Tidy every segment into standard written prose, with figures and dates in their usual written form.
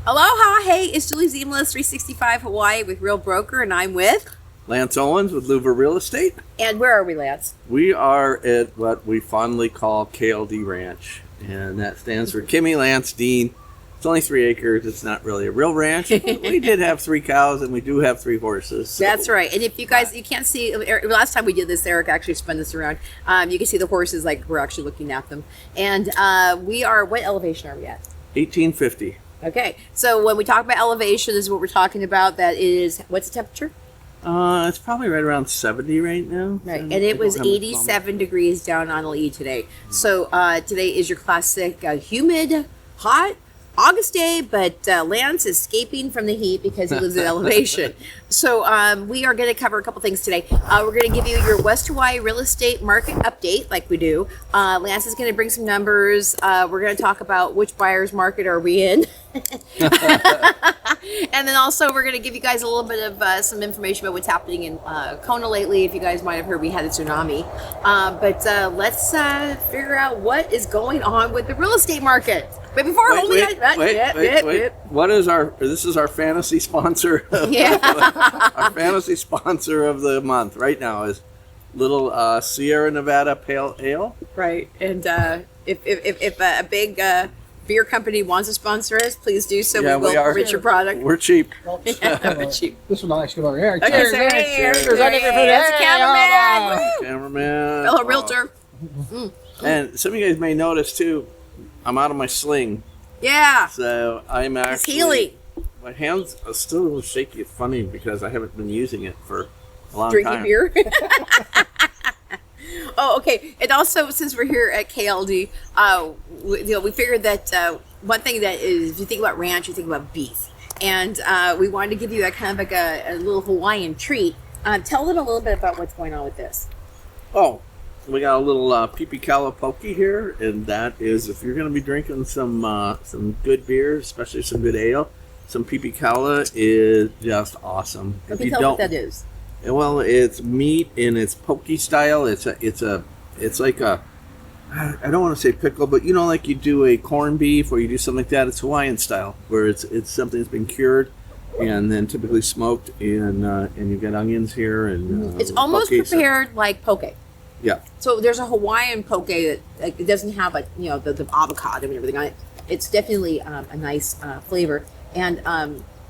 Aloha, hey, it's Julie Ziemlis, 365 Hawaii with Real Broker, and I'm with... Lance Owens with Louver Real Estate. And where are we, Lance? We are at what we fondly call KLD Ranch, and that stands for Kimmy, Lance, Dean. It's only 3 acres. It's not really a real ranch. We did have 3 cows, and we do have 3 horses. So. That's right. And if you guys, you can't see, last time we did this, Eric actually spun this around. You can see the horses like we're actually looking at them. And we are, what elevation are we at? 1850. Okay. So when we talk about elevation, this is what we're talking about. That is, what's the temperature? It's probably right around 70 right now. Right, and it was 87 degrees down on Lee today. So today is your classic humid, hot August day, but Lance is escaping from the heat because he lives at elevation. So we are going to cover a couple things today. We're going to give you your West Hawaii real estate market update like we do. Lance is going to bring some numbers. We're going to talk about which buyer's market are we in. And then also we're going to give you guys a little bit of some information about what's happening in Kona lately. If you guys might have heard, we had a tsunami. But let's figure out what is going on with the real estate market. But before wait. What is this is our fantasy sponsor. Yeah. Our fantasy sponsor of the month right now is little Sierra Nevada Pale Ale. Right. And if a big beer company wants to sponsor us, please do so. Yeah, we will enrich your product. We're cheap. We're cheap. This one actually go over here. Okay, Cheers, so cheers. There's a cameraman. Cameraman. Hello, Realtor. And some of you guys may notice too, I'm out of my sling. Yeah. So I'm actually... It's healing. My hands are still a little shaky. It's funny because I haven't been using it for a long Drinking time. beer. Oh, okay. And also, since we're here at KLD, we figured that one thing that is, if you think about ranch, you think about beef. And we wanted to give you that kind of like a little Hawaiian treat. Tell them a little bit about what's going on with this. Oh, we got a little pipikala poke here, and that is if you're going to be drinking some good beer, especially some good ale, some pipikala is just awesome. Okay, tell what that is. Well, it's meat in its poke style. It's like a, I don't want to say pickle, but you know, like you do a corned beef or you do something like that. It's Hawaiian style, where it's something that's been cured and then typically smoked, and you get onions here and it's almost prepared like poke. Yeah. So there's a Hawaiian poke that it doesn't have the avocado and everything on it. It's definitely a nice flavor. And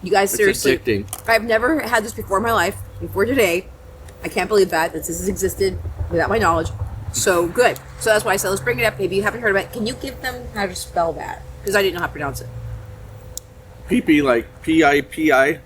you guys, seriously, it's addicting. I've never had this before in my life. Before today, I can't believe that this has existed without my knowledge. So good. So that's why I said let's bring it up. Maybe you haven't heard about it. Can you give them how to spell that? Because I didn't know how to pronounce it. Pipi, like Pipikaula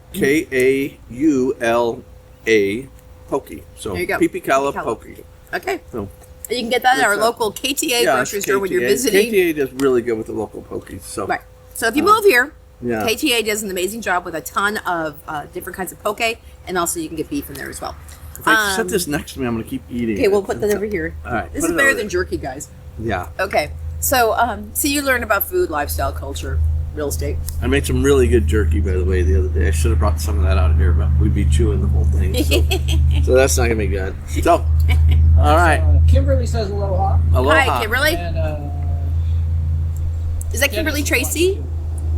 poke. So there you go. Pipikala poke. Okay. So you can get that at our local KTA grocery store when you're visiting. KTA does really good with the local pokies. So right. So if you move here, yeah. KTA does an amazing job with a ton of different kinds of poke, and also you can get beef in there as well. If I set this next to me, I'm going to keep eating. Okay, we'll put that over here. All right. This is better than jerky, guys. Yeah. Okay. So, so you learned about food, lifestyle, culture, real estate. I made some really good jerky, by the way, the other day. I should have brought some of that out here, but we'd be chewing the whole thing. So that's not going to be good. So, all right. Kimberly says aloha. Aloha. Hi, Kimberly. And, is that Kimberly Tracy?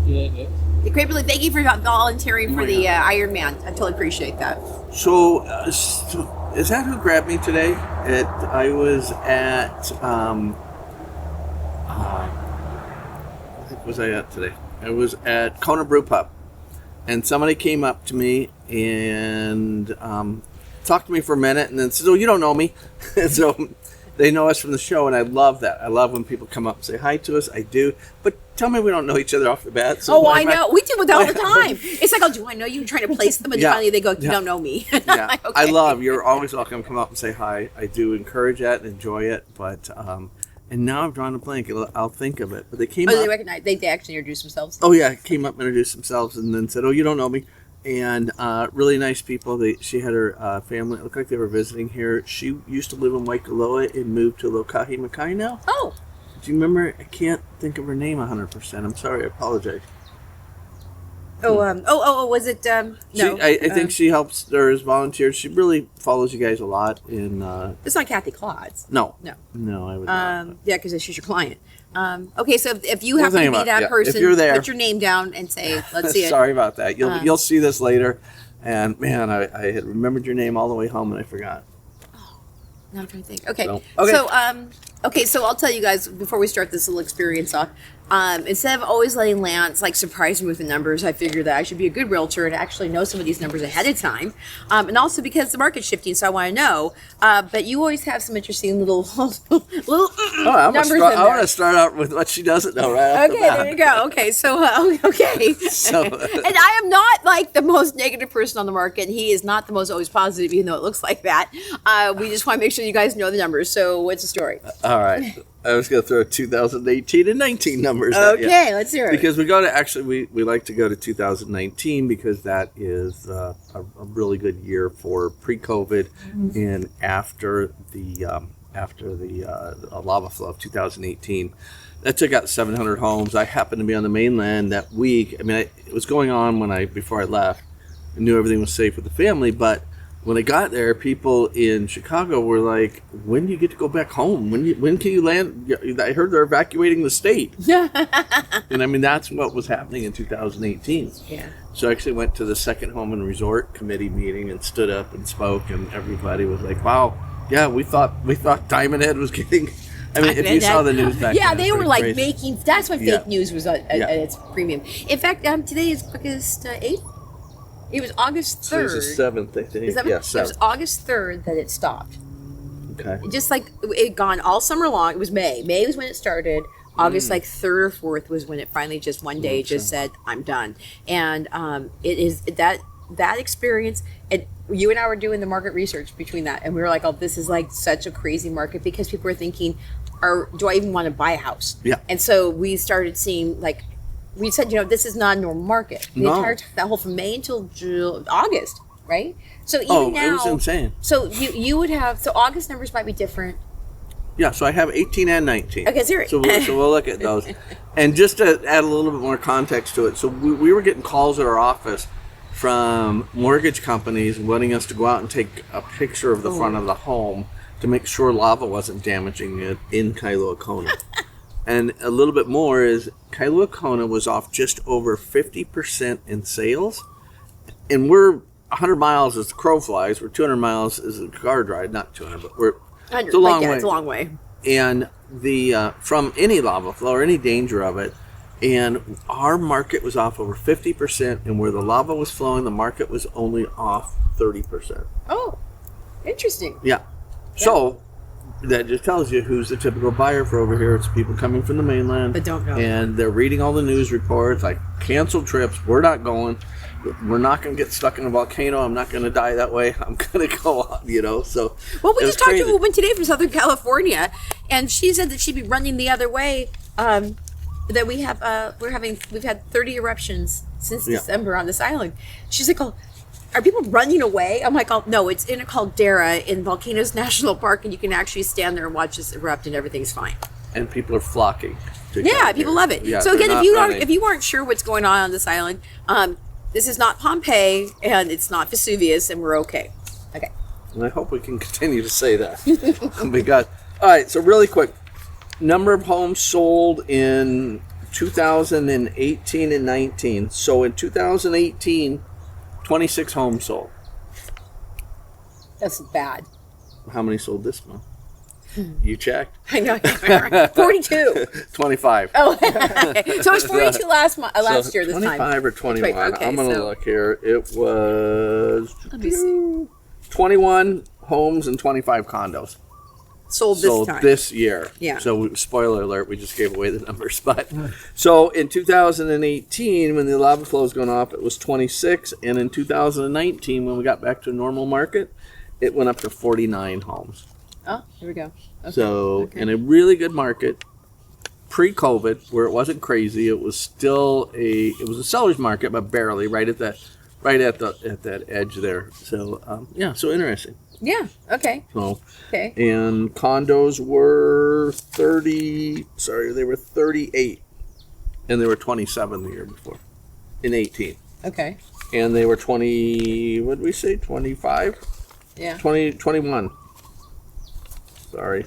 Yeah. Kimberly, thank you for volunteering for the Ironman. I totally appreciate that. So, is that who grabbed me today? I was at, was I at today? I was at Kona Brew Pub, and somebody came up to me and talked to me for a minute, and then said, "Oh, you don't know me." And so they know us from the show, and I love that. I love when people come up and say hi to us. I do, but tell me we don't know each other off the bat. So I know. We do it all the time. It's like, oh, do I know you? Trying to place them, and finally they go, you don't know me. Yeah. Like, okay. I love. You're always welcome to come up and say hi. I do encourage that and enjoy it, but. And now I've drawn a blank. I'll think of it. But they came up. They recognize. They actually introduced themselves. Oh yeah, came up, introduced themselves, and then said, "Oh, you don't know me." And really nice people. She had her family. It looked like they were visiting here. She used to live in Waikoloa and moved to Lokahi Makai now. Oh. Do you remember? I can't think of her name 100%. I'm sorry. I apologize. Was it? No, I think she helps. There is volunteers. She really follows you guys a lot. It's not Kathy Claude's. No, No. I would not. Yeah, because she's your client. Okay, so if you happen to be that person, if you're there, put your name down and say, "Let's see it." Sorry about that. You'll see this later. And man, I had remembered your name all the way home and I forgot. Now I'm trying to think. Okay. So So I'll tell you guys before we start this little experience off. Instead of always letting Lance surprise me with the numbers, I figured that I should be a good realtor and actually know some of these numbers ahead of time. And also because the market's shifting, so I want to know. But you always have some interesting little numbers in there. I want to start out with what she doesn't know right off the bat. There you go. Okay, so okay. So, and I am not like the most negative person on the market. And he is not the most always positive, even though it looks like that. We just want to make sure you guys know the numbers. So what's the story? All right. I was going to throw 2018 and 19 numbers at you. Okay, let's hear it. Because we go to we like to go to 2019 because that is a really good year for pre-COVID and after the lava flow of 2018. That took out 700 homes. I happened to be on the mainland that week. I mean, it was going on before I left. I knew everything was safe with the family, but when I got there, people in Chicago were like, "When do you get to go back home? When can you land?" I heard they're evacuating the state. And I mean, that's what was happening in 2018. Yeah. So I actually went to the second home and resort committee meeting and stood up and spoke, and everybody was like, "Wow, yeah, we thought Diamond Head was getting." I mean, if you saw the news back then, they were like crazy. making. That's when fake news was at its premium. In fact, today is August 8th. It was August 3rd. It was the 7th, I think. Yeah, 7th. It was August 3rd that it stopped. Okay. Just like it had gone all summer long. It was May. May was when it started. August 3rd or 4th was when it finally just one day just said, "I'm done." And it is that experience. And you and I were doing the market research between that, and we were like, "Oh, this is like such a crazy market," because people were thinking, do I even want to buy a house?" Yeah. And so we started seeing like. We said, this is not a normal market. That whole from May until August, right? So even now, it was insane. So you would have August numbers might be different. Yeah, so I have 18 and 19. Okay, zero. So we'll look at those. And just to add a little bit more context to it, so we were getting calls at our office from mortgage companies wanting us to go out and take a picture of the front of the home to make sure lava wasn't damaging it in Kailua-Kona. And a little bit more is Kailua-Kona was off just over 50% in sales. And we're 100 miles as the crow flies. We're 200 miles as the car ride. Not 200, but it's a long way. It's a long way. And from any lava flow or any danger of it, and our market was off over 50%. And where the lava was flowing, the market was only off 30%. Oh, interesting. Yeah. So that just tells you who's the typical buyer for over here. It's people coming from the mainland that don't know, and they're reading all the news reports like canceled trips. We're not going. We're not going to get stuck in a volcano. I'm not going to die that way. I'm going to go on, So we just talked to a woman today from Southern California, and she said that she'd be running the other way. That we've had 30 eruptions since December on this island. She's like, "Oh, are people running away?" I'm like, "Oh, no, it's in a caldera in Volcanoes National Park, and you can actually stand there and watch this erupt, and everything's fine." And people are flocking. People love it. Yeah, so again, if you aren't sure what's going on this island, this is not Pompeii, and it's not Vesuvius, and we're okay. Okay. And I hope we can continue to say that. Because, all right, so really quick, number of homes sold in 2018 and 19. So in 2018, 26 homes sold. That's bad. How many sold this month? You checked? I know. 42. 25. Oh, okay. So it was 42 last year this 25 time. 25 or 21. Okay, I'm going to look here. It was 21 homes and 25 condos. Sold this time. This year. Yeah. So, spoiler alert, we just gave away the numbers. But so in 2018, when the lava flow was going off, it was 26. And in 2019, when we got back to normal market, it went up to 49 homes. Oh, here we go. Okay. So, in a really good market, pre-COVID, where it wasn't crazy, it was still a seller's market, but barely right at that edge there. So, so interesting. Yeah. Okay. So, okay. And condos were 38, and they were 27 the year before, in 18. Okay. and they were 20. What did we say? 25. Yeah. 21. Sorry.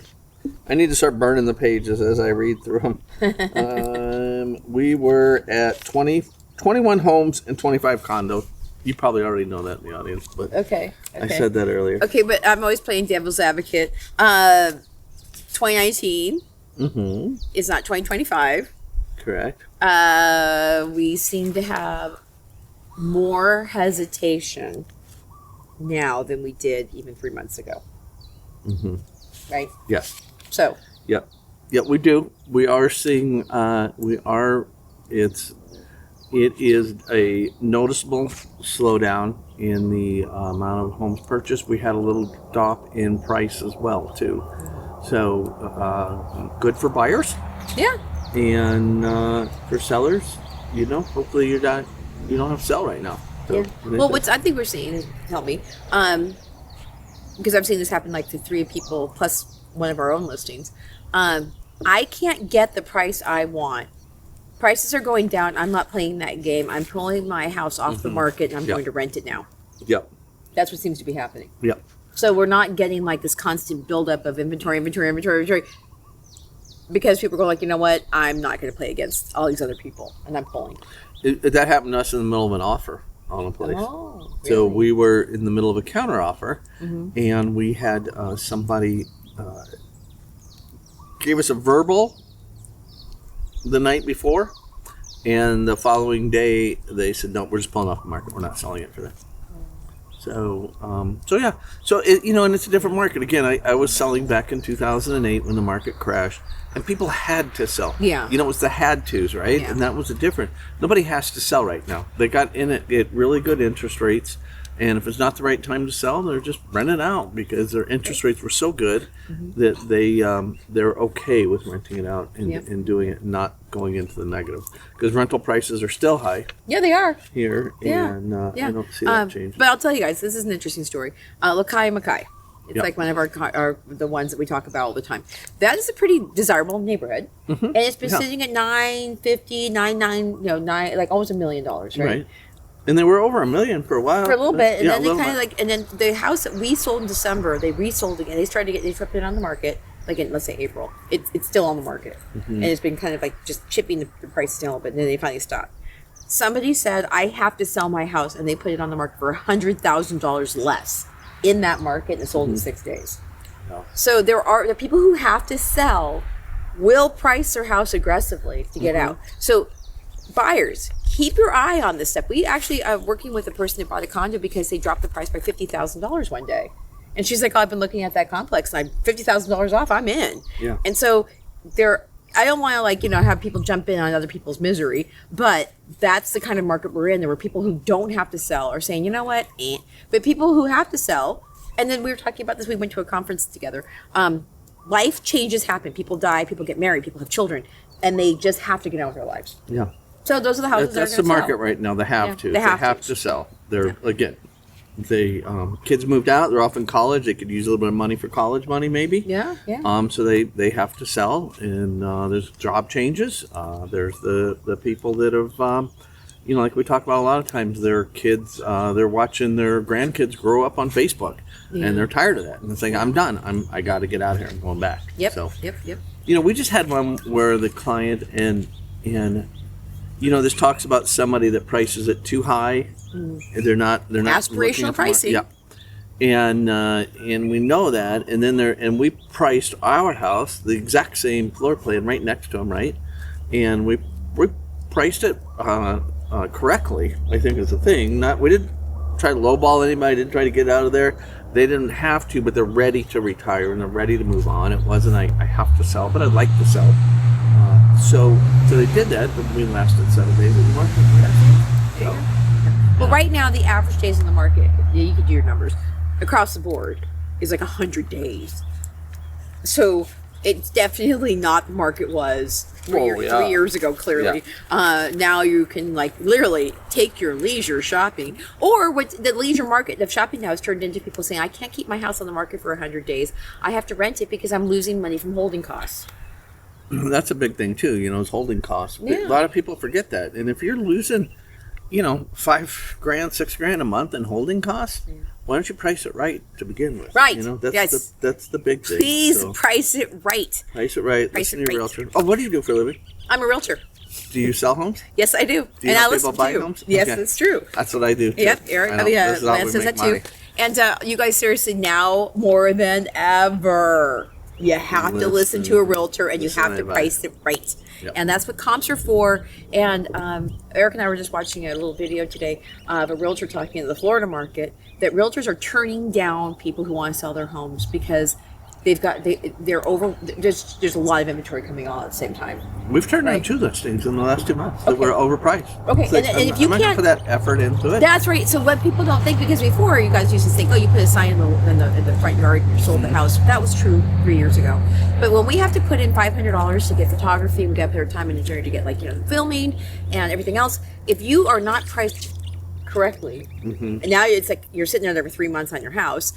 I need to start burning the pages as I read through them. We were at 21 homes and 25 condos. You probably already know that in the audience, but Okay. I said that earlier. Okay, but I'm always playing devil's advocate. 2019 is not 2025. Correct. We seem to have more hesitation now than we did even 3 months ago. Right? Yes. So. Yep. Yep, we do. We are seeing, it is a noticeable slowdown in the amount of homes purchased. We had a little drop in price as well, too. So, good for buyers. Yeah. And for sellers, hopefully you don't have to sell right now. So, Yeah. Well, what I think we're seeing is, help me, because I've seen this happen like to 3 people plus one of our own listings. I can't get the price I want. Prices are going down. I'm not playing that game. I'm pulling my house off the market and I'm going to rent it now. Yep. That's what seems to be happening. Yep. So we're not getting like this constant buildup of inventory, because people go like, you know what? I'm not going to play against all these other people, and I'm pulling. That happened to us in the middle of an offer on a place. Oh, really? So we were in the middle of a counter offer, and we had somebody gave us a verbal the night before, and the following day they said, no, we're just pulling off the market. We're not selling it for that. So, yeah. So, and it's a different market. Again, I was selling back in 2008 when the market crashed, and people had to sell. Yeah. It was the had tos, right? Yeah. And that was the difference. Nobody has to sell right now. They got in it at really good interest rates, and if it's not the right time to sell, they're just renting out because their interest rates were so good that they're okay with renting it out and doing it, and not going into the negative, because rental prices are still high. Yeah, they are. Here, and I don't see that changing. But I'll tell you guys, this is an interesting story. Lakai Makai. It's like one of the ones that we talk about all the time. That is a pretty desirable neighborhood, and it's been sitting at $950, $9, like almost $1 million, right? And they were over $1 million for a while. For a little bit, and then they kind of and then the house that we sold in December, they resold again. They put it on the market, like in, let's say, April. It's still on the market, and it's been kind of like just chipping the price down a little bit, and then they finally stopped. Somebody said, I have to sell my house, and they put it on the market for $100,000 less in that market, and it sold in 6 days. Wow. So there are people who have to sell, will price their house aggressively to get out. So buyers, keep your eye on this stuff. We actually are working with a person that bought a condo because they dropped the price by $50,000 one day. And she's like, oh, I've been looking at that complex and I'm $50,000 off, I'm in. Yeah. And so I don't want to have people jump in on other people's misery, but that's the kind of market we're in. There were people who don't have to sell are saying, you know what, but people who have to sell, and then we were talking about this, we went to a conference together. Life changes happen. People die, people get married, people have children, and they just have to get on with their lives. Yeah. So those are the houses That's that are the going to market right now. They have to. They have to sell. They're again. They kids moved out. They're off in college. They could use a little bit of money for college money, maybe. Yeah, yeah. So they have to sell, and there's job changes. There's the people that have, like we talk about a lot of times. Their kids, they're watching their grandkids grow up on Facebook, and they're tired of that. And it's like, I'm done. I got to get out of here. I'm going back. Yep. So, Yep. we just had one where the client and this talks about somebody that prices it too high. They're not aspirational pricing. Yeah, and we know that, and then we priced our house the exact same floor plan right next to them, right? And we priced it correctly. I think is the thing. We didn't try to lowball anybody. Didn't try to get out of there. They didn't have to, but they're ready to retire and they're ready to move on. It wasn't I have to sell, but I'd like to sell. So they did that, but we lasted 7 days in the market. So, Well, right now, the average days in the market, you could do your numbers, across the board, is like 100 days. So it's definitely not the market was 3 years ago, clearly. Yeah. Now you can literally take your leisure shopping. Or what the leisure market of shopping now has turned into people saying, I can't keep my house on the market for 100 days. I have to rent it because I'm losing money from holding costs. That's a big thing too, is holding costs. Yeah. A lot of people forget that. And if you're losing $5 grand, $6 grand a month in holding costs. Yeah. Why don't you price it right to begin with? Right. That's Yes. that's the big thing. Please So, price it right. price it right. Price Listen it to your right. realtor. Oh, what do you do for a living? I'm a realtor. Do you sell homes? Yes, I do. Do you And I help listen people buy to you. homes? Yes, Okay. that's true. That's what I do. Too. Yep, Eric. I know. Yeah, This is how we Lance says make that too. money. And you guys, seriously, now more than ever, you have to listen to a realtor, and you Listen have to to advice. price it right. Yep. And that's what comps are for. And Eric and I were just watching a little video today of a realtor talking in the Florida market that realtors are turning down people who want to sell their homes because they're over. There's a lot of inventory coming on at the same time. We've turned down Right. 2 listings in the last 2 months that Okay. were overpriced. Okay, It's like, and if you I'm not gonna can't- put that effort into it. That's right. So what people don't think, because before you guys used to think, oh, you put a sign in the front yard, you sold the house. That was true 3 years ago. But when we have to put in $500 to get photography, we got to put our time and energy to get filming and everything else. If you are not priced correctly, and now it's like you're sitting there for 3 months on your house.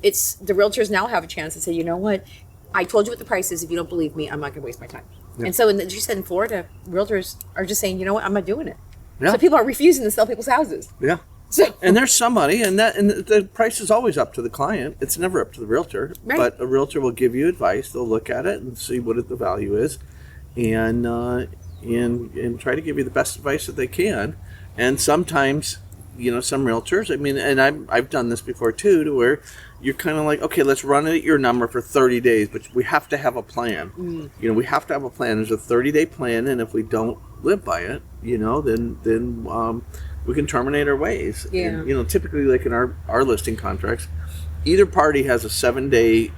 It's the realtors now have a chance to say, you know what? I told you what the price is. If you don't believe me, I'm not going to waste my time. Yeah. And so, as you said, in Florida, realtors are just saying, you know what? I'm not doing it. Yeah. So people are refusing to sell people's houses. Yeah. So And there's somebody, and the price is always up to the client. It's never up to the realtor. Right. But a realtor will give you advice. They'll look at it and see what the value is, and try to give you the best advice that they can. And sometimes, some realtors. I mean, and I've done this before too, to where you're kind of like, okay, let's run it at your number for 30 days, but we have to have a plan. We have to have a plan. There's a 30-day plan, and if we don't live by it, then we can terminate our ways. Yeah. And, typically, like in our listing contracts, either party has a 7-day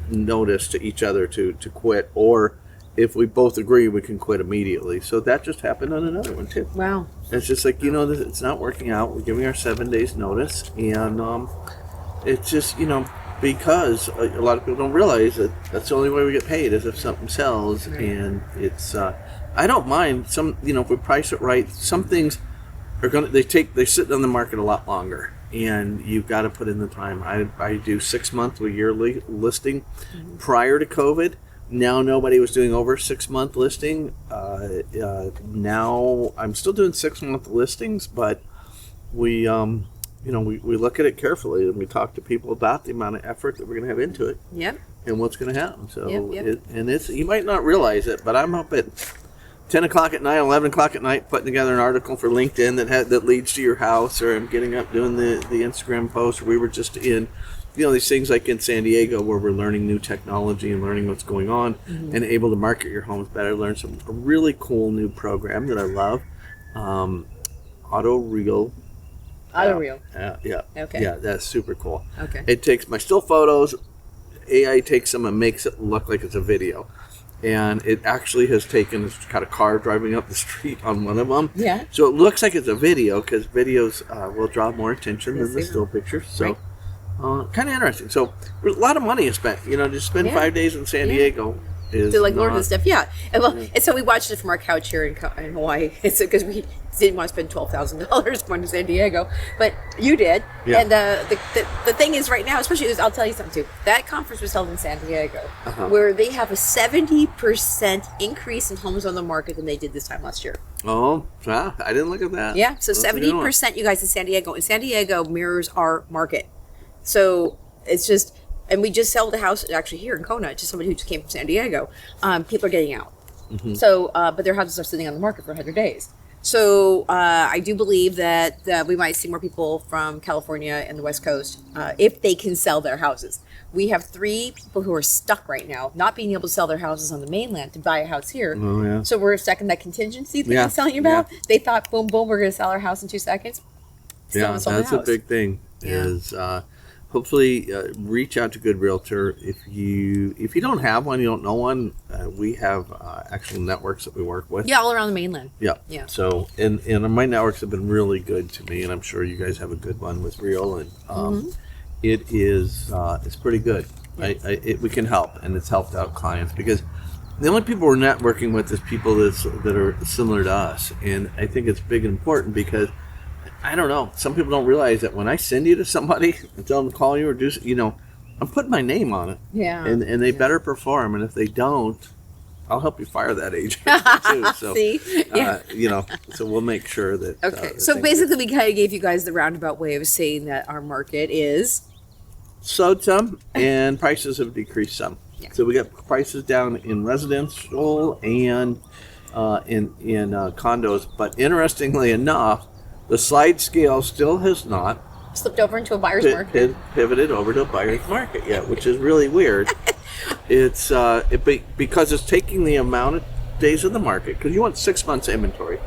notice to each other to quit, or if we both agree, we can quit immediately. So that just happened on another one too. wow. It's just like, it's not working out. We're giving our 7 days notice, and it's just, because a lot of people don't realize that that's the only way we get paid is if something sells. Right. And it's I don't mind some, if we price it right, some things are they sit on the market a lot longer, and you've got to put in the time. I do 6 month to a yearly listing. Prior to COVID, now nobody was doing over 6 month listing. Now I'm still doing 6 month listings, but we look at it carefully, and we talk to people about the amount of effort that we're going to have into it Yep. and what's going to happen. So Yep. it's you might not realize it, but I'm up at 10 o'clock at night, 11 o'clock at night, putting together an article for LinkedIn that leads to your house, or I'm getting up doing the Instagram post. We were just in, these things like in San Diego, where we're learning new technology and learning what's going on, and able to market your homes better. Learn a really cool new program that I love, Auto Real. Auto-reel. Yeah. Okay. Yeah, that's super cool. Okay. It takes my still photos, AI takes them and makes it look like it's a video. And it actually has it's got a car driving up the street on one of them. Yeah. So it looks like it's a video, because videos will draw more attention Yes, than the they still will. pictures. So Right. kind of interesting. So a lot of money is spent. To spend Yeah. 5 days in San Yeah. Diego is To learn not- this stuff, yeah. And so we watched it from our couch here in Hawaii. It's because we didn't want to spend $12,000 going to San Diego, but you did. Yeah. And the thing is, right now, especially, I'll tell you something too. That conference was held in San Diego, Uh-huh. where they have a 70% increase in homes on the market than they did this time last year. Oh, I didn't look at that. Yeah, so That's a good one. 70%, you guys, in San Diego. And San Diego mirrors our market. So it's just, and we just sold a house actually here in Kona to somebody who just came from San Diego. People are getting out. So, but their houses are sitting on the market for 100 days. So I do believe that we might see more people from California and the West Coast if they can sell their houses. We have 3 people who are stuck right now, not being able to sell their houses on the mainland to buy a house here. Oh, yeah. So we're stuck in that contingency thing Yeah, I was telling you about. They thought, boom, boom, we're going to sell our house in 2 seconds. Still Yeah, haven't sold the that's a house. big thing. Yeah. Is hopefully reach out to good realtor. If you don't have one, you don't know one, we have actual networks that we work with. Yeah, all around the mainland. Yeah. Yeah. So and my networks have been really good to me, and I'm sure you guys have a good one with Real, and it is it's pretty good. We can help, and it's helped out clients, because the only people we're networking with is people that are similar to us, and I think it's big and important, because I don't know, some people don't realize that when I send you to somebody and tell them to call you or do, I'm putting my name on it. Yeah. And they better perform, and if they don't, I'll help you fire that agent too. So, See? Yeah. So we'll make sure that. Okay. that So things basically, we kind of gave you guys the roundabout way of saying that our market is. slowed some, and prices have decreased some. Yeah. So we got prices down in residential and in condos. But interestingly enough, the slide scale still has not Slipped over into a buyer's market. pivoted over to a buyer's market yet, which is really weird. It's because it's taking the amount of days of the market, because you want 6 months inventory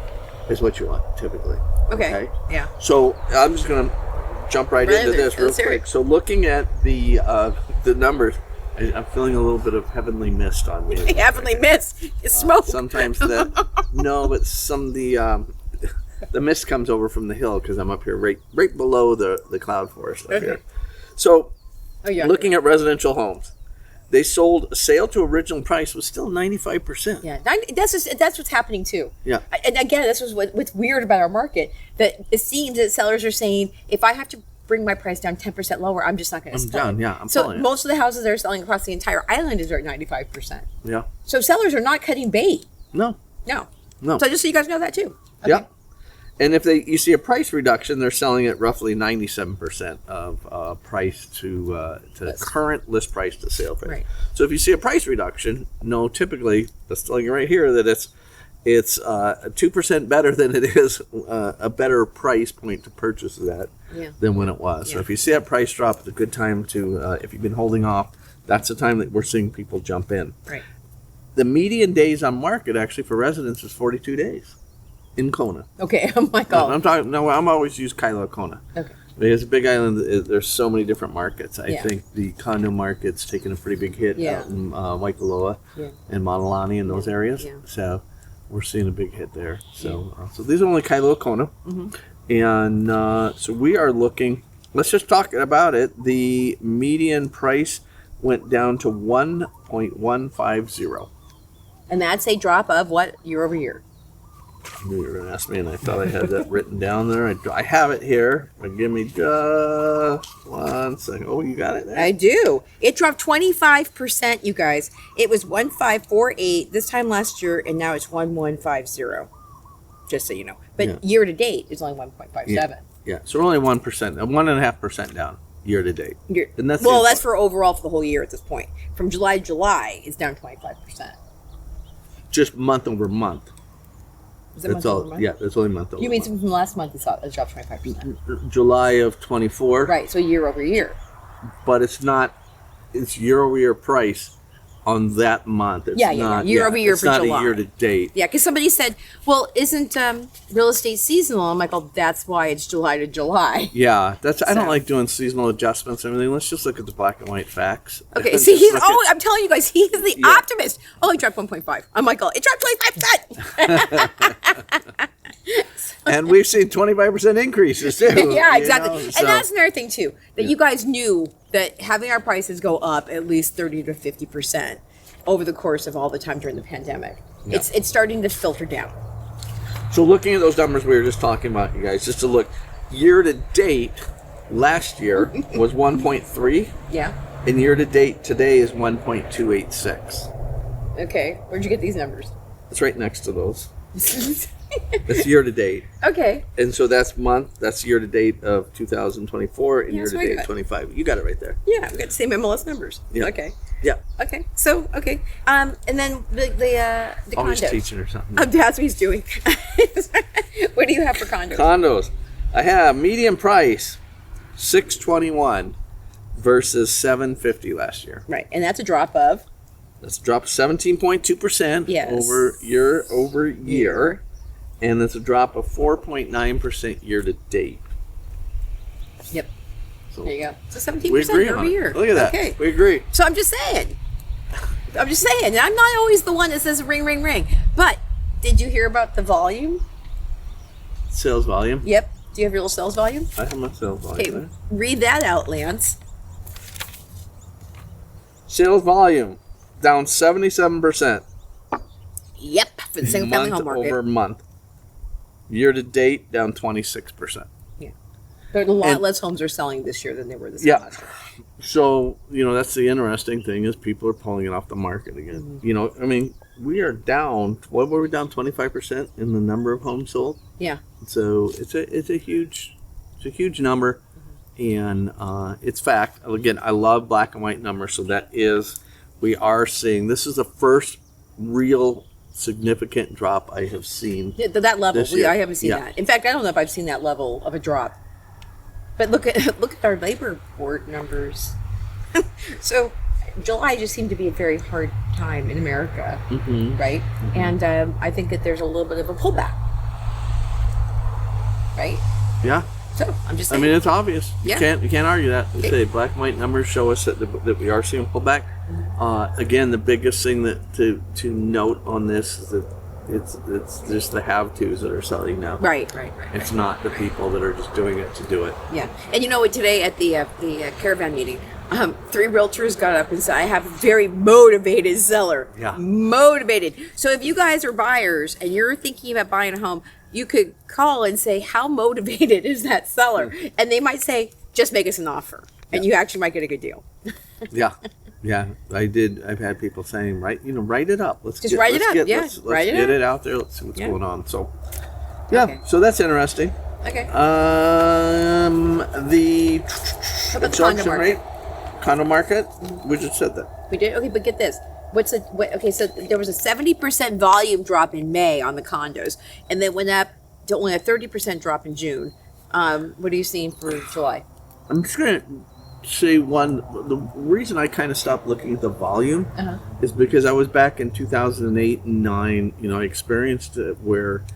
is what you want typically. Okay. Yeah. So I'm just gonna jump right into this real quick. So looking at the numbers, I'm feeling a little bit of heavenly mist on me. Heavenly mist. It's smoke. Sometimes but some of the mist comes over from the hill because I'm up here right below the cloud forest up here. So looking at residential homes, they sold sale to original price was still 95%. Yeah, that's what's happening too. Yeah. And again, this was what's weird about our market, that it seems that sellers are saying, if I have to bring my price down 10% lower, I'm just not going to sell. I'm done. Yeah, I'm so pulling it. most of the houses that are selling across the entire island are at 95%. Yeah. So sellers are not cutting bait. No. No. No. So just so you guys know that too. Okay. Yeah. And if you see a price reduction, they're selling at roughly 97% of price to current list price to sale price. Right. So if you see a price reduction, typically that's telling you right here that it's 2% better than it is a better price point to purchase that than when it was. Yeah. So if you see that price drop, it's a good time to if you've been holding off. That's the time that we're seeing people jump in. Right. The median days on market actually for residents is 42 days. In Kona. Okay. Oh my God. I'm always use Kailua-Kona. Okay. Because a big island, there's so many different markets. I think the condo market's taken a pretty big hit out in Waikoloa and Maunalani and those areas. Yeah. So we're seeing a big hit there. So so these are only Kailua-Kona. And so we are looking, let's just talk about it. The median price went down to 1.150. And that's a drop of what, year over year? I knew you were going to ask me, and I thought I had that written down there. I have it here, but give me just 1 second. Oh, you got it there? I do. It dropped 25%, you guys. It was 1548 this time last year, and now it's 1150. Just so you know. But year to date, it's only 1.57. Yeah, so we're only 1%, 1.5% down year to date. And that's for overall for the whole year at this point. From July to July, it's down 25%. Just month over month. Is it month over month? Yeah, it's only month over You mean month. from last month it dropped 25%? July of 24. Right, so year over year. But it's year over year price on that month. It's not, year over year it's for not July. a year to date. Yeah, because somebody said, well, isn't real estate seasonal? I'm like, oh, that's why it's July to July. Yeah, I don't like doing seasonal adjustments and everything. Let's just look at the black and white facts. Okay, see, I'm telling you guys, he's the optimist. Oh, it dropped 1.5. I'm like, oh, it dropped 25%. And we've seen 25% increases too. Yeah, exactly. And that's another thing too, that you guys knew that having our prices go up at least 30 to 50% over the course of all the time during the pandemic. Yeah. It's starting to filter down. So looking at those numbers we were just talking about, you guys, just to look, year to date last year was 1.3. Yeah. And year to date today is 1.286. Okay. Where'd you get these numbers? It's right next to those. It's year to date. Okay. And so that's year to date of 2024 and year to date of 25. You got it right there. Yeah, we got the same MLS numbers. Yeah. Okay. Yeah. Okay. So, okay. And then the Always condos. teaching or something. That's what he's doing. What do you have for condos? Condos. I have median price $621 versus $750 last year. Right. And that's a drop of? That's a drop of 17.2% over year. And that's a drop of 4.9% year to date. Yep. So there you go. So 17% year over year. Look at that. Okay. We agree. So I'm just saying. And I'm not always the one that says ring, ring, ring. But did you hear about the volume? Sales volume? Yep. Do you have your little sales volume? I have my sales volume. Okay. Read that out, Lance. Sales volume down 77%. Yep. For the single family home market. Month over month. Year to date, down 26%. Yeah. But a lot less homes are selling this year than they were this year last year. So, that's the interesting thing is people are pulling it off the market again. I mean, we are down, what were we down, 25% in the number of homes sold? Yeah. So it's a huge number, and it's fact. Again, I love black and white numbers, so we are seeing, this is the first real significant drop I have seen. Yeah, that level, this year. I haven't seen that. In fact, I don't know if I've seen that level of a drop. But look at our labor board numbers. So July just seemed to be a very hard time in America, right? Mm-hmm. And I think that there's a little bit of a pullback, right? Yeah. So I'm just saying. I mean, it's obvious. Yeah. You can't argue that. They say black and white numbers show us that we are seeing pullback. Again, the biggest thing that to note on this is that it's just the have-tos that are selling now. Right. It's not the people that are just doing it to do it. Yeah. And you know what? Today at the caravan meeting, 3 realtors got up and said, I have a very motivated seller. Yeah. Motivated. So if you guys are buyers and you're thinking about buying a home, you could call and say, how motivated is that seller? And they might say, just make us an offer. And you actually might get a good deal. Yeah, I did. I've had people saying, write it up. Let's get it out there. Let's see what's going on. So, so that's interesting. Okay. The absorption rate, condo market. We just said that. We did. Okay, but get this. Okay, so there was a 70% volume drop in May on the condos, and then went up to only a 30% drop in June. What are you seeing for July? I'm just going to say the reason I kind of stopped looking at the volume is because I was back in 2008 and 9. I experienced it where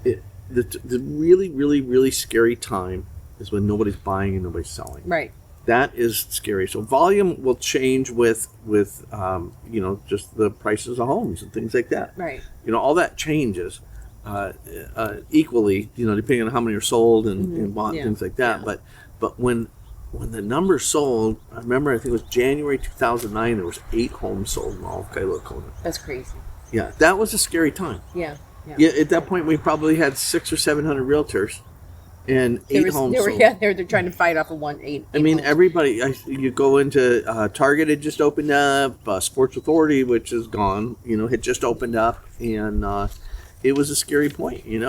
the really, really, really scary time is when nobody's buying and nobody's selling. Right. That is scary. So volume will change with just the prices of homes and things like that. Right. All that changes equally. Depending on how many are sold and bought and things like that. Yeah. But when the numbers sold, I remember I think it was January 2009. There was 8 homes sold in all of Kailua-Kona. That's crazy. Yeah, that was a scary time. Yeah. Yeah. At that point, we probably had 600 or 700 realtors. And 8 homes sold. Yeah, they're trying to fight off of 8. I mean, everybody. You go into Target had just opened up. Sports Authority, which is gone, had just opened up, and it was a scary point. It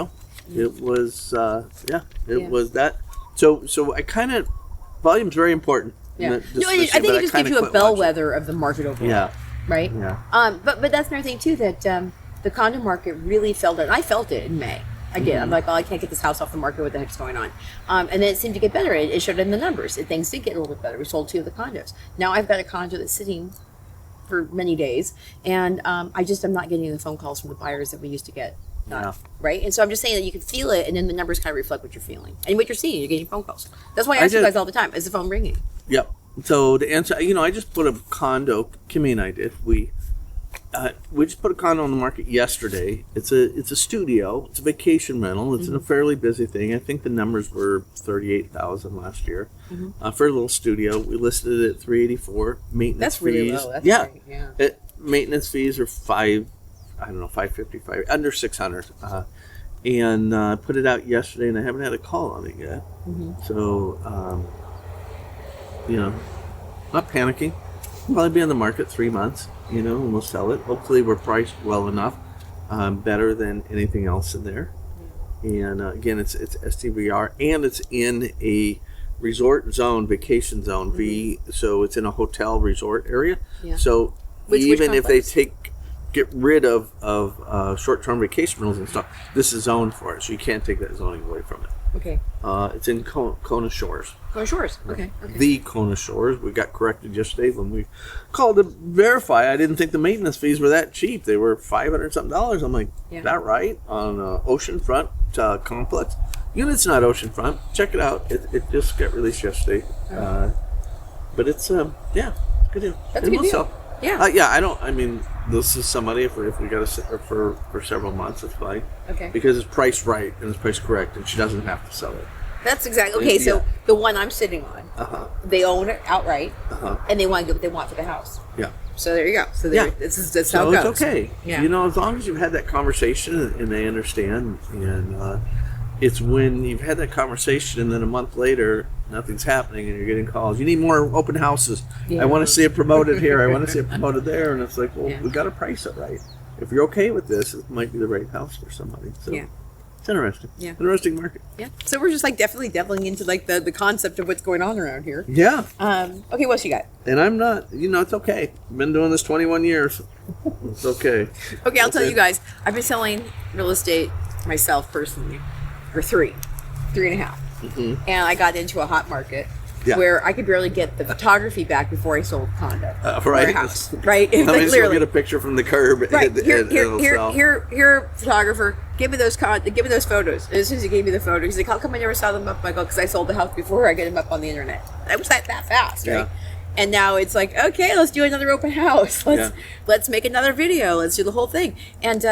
was. It was that. So I kind of volume's very important. Yeah. I think it just gives you a bellwether of the market overall. Yeah. Right. Yeah. But that's another thing too, that the condo market really felt it. And I felt it in May. Again, I'm like, I can't get this house off the market. What the heck's going on? And then it seemed to get better. It showed in the numbers. Things did get a little bit better. We sold 2 of the condos. Now I've got a condo that's sitting for many days, and I'm not getting the phone calls from the buyers that we used to get. Right? And so I'm just saying that you can feel it, and then the numbers kind of reflect what you're feeling. And what you're seeing, you're getting phone calls. That's why I ask you guys all the time, is the phone ringing? Yep. So to answer, I just put a condo, Kimmy and I did, we just put a condo on the market yesterday. It's a studio. It's a vacation rental. It's in a fairly busy thing. I think the numbers were 38,000 last year for a little studio. We listed it at 384. Maintenance That's fees. Really low. That's great. Yeah. Maintenance fees are 555, under 600. And put it out yesterday, and I haven't had a call on it yet. So, not panicking. Probably be on the market 3 months, and we'll sell it. Hopefully we're priced well enough, better than anything else in there. And again, it's STVR, and it's in a resort zone, vacation zone, so it's in a hotel resort area. Yeah. So even if they get rid of short-term vacation rentals and stuff, this is zoned for it, so you can't take that zoning away from it. Okay. It's in Kona Shores. Kona Shores. Okay. The Kona Shores. We got corrected yesterday when we called to verify. I didn't think the maintenance fees were that cheap. They were $500 something. I'm like, is that right? On oceanfront complex. Unit's not oceanfront. Check it out. It just got released yesterday. But it's good deal. That's a good deal. This is somebody, if we got to sit her for several months, it's fine. Okay. Because it's priced right and it's priced correct, and she doesn't have to sell it. That's exactly okay. So the one I'm sitting on, they own it outright, and they want to get what they want for the house. Yeah. So there you go. So that's how it goes. It's okay. Yeah. As long as you've had that conversation and they understand, and it's when you've had that conversation and then a month later nothing's happening, and you're getting calls. You need more open houses. Yeah. I want to see it promoted here. I want to see it promoted there. And it's like, well, Yeah. we got to price it right. If you're okay with this, it might be the right house for somebody. So Yeah. it's interesting. Yeah. Interesting market. Yeah. So we're just like definitely delving into like the concept of what's going on around here. Yeah. Okay, what else you got? And I'm not, it's okay. I've been doing this 21 years. It's okay. Okay, I'll tell you guys. I've been selling real estate myself personally for 3.5. And I got into a hot market Yeah. where I could barely get the photography back before I sold a condo Right. or a house. Right? Let me Like, just go literally. get a picture from the curb. Right. and it'll sell. Here, photographer. Give me those photos. And as soon as he gave me the photos, he's like, "How come I never saw them up?" I go, "Because I sold the house before I get them up on the internet." That was that fast, right? Yeah. And now it's like, okay, let's do another open house. Let's make another video. Let's do the whole thing. And